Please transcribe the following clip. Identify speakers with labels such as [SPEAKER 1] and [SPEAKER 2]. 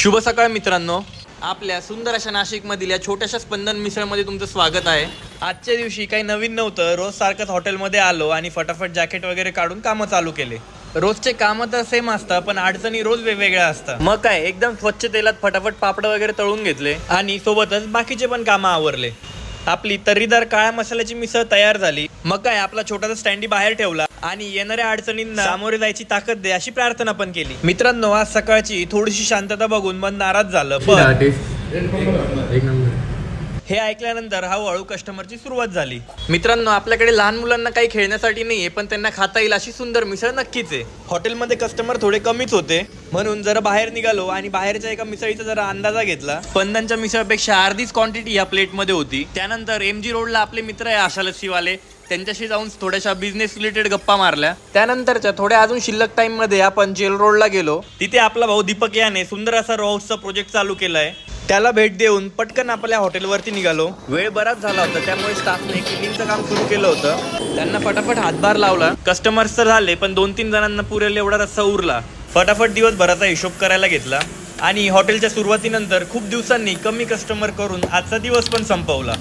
[SPEAKER 1] शुभ सकाळ मित्रांनो, आपल्या सुंदर अशा नाशिकमधील या छोट्याशा स्पंदन मिसळमध्ये तुमचं स्वागत आहे। आजच्या दिवशी काही नवीन नव्हतं, रोज सारखंच हॉटेलमध्ये आलो आणि फटाफट जॅकेट वगैरे काढून कामं चालू केले। रोजचे कामं तर सेम असतात, पण अडचणी रोज वेगवेगळ्या असतात। मग काय, एकदम स्वच्छ तेलात फटाफट पापड वगैरे तळून घेतले आणि सोबतच बाकीचे पण कामं आवरले। आपली तर्रीदार काळ्या मसाल्याची मिसळ तयार झाली। मग काय, आपला छोटासा स्टँडी बाहेर ठेवला आणि येणाऱ्या अडचणींना सामोरे जायची ताकद दे अशी प्रार्थना पण केली। मित्रांनो, आज सकाळची थोडीशी शांतता बघून मन नाराज झालं, पण हे ऐकल्यानंतर हळूहळू कस्टमरची सुरुवात झाली। मित्रांनो, आपल्याकडे लहान मुलांना काही खेळण्यासाठी नाहीये, पण त्यांना खाता येईल अशी सुंदर मिसळ नक्कीच आहे। हॉटेलमध्ये कस्टमर थोडे कमीच होते, म्हणून जरा बाहेर निघालो आणि बाहेरच्या एका मिसळीचा जरा अंदाजा घेतला। स्पंदनच्या मिसळपेक्षा अर्धीच क्वांटिटी या प्लेटमध्ये होती। त्यानंतर MG रोडला आपले मित्र आहे आशा लस्सीवाले, त्यांच्याशी जाऊन थोड्याशा बिझनेस रिलेटेड गप्पा मारल्या। त्यानंतरच्या थोड्या अजून शिल्लक टाइम मध्ये आपण जेल रोडला गेलो। तिथे आपला भाऊ दीपक याने सुंदर असा रो हाऊसचा प्रोजेक्ट चालू केलाय, त्याला भेट देऊन पटकन आपल्या हॉटेलवरती निघालो। वेळ बराच झाला होता, त्यामुळे स्टाफने क्लिनिंगचं काम सुरू केलं होतं। त्यांना फटाफट हातभार लावला। कस्टमर्स तर झाले, पण 2-3 जणांना पुरेल एवढा रस्सा उरला। फटाफट दिवसभराचा हिशोब करायला घेतला आणि हॉटेलच्या सुरुवातीनंतर खूप दिवसांनी कमी कस्टमर करून आजचा दिवस पण संपवला।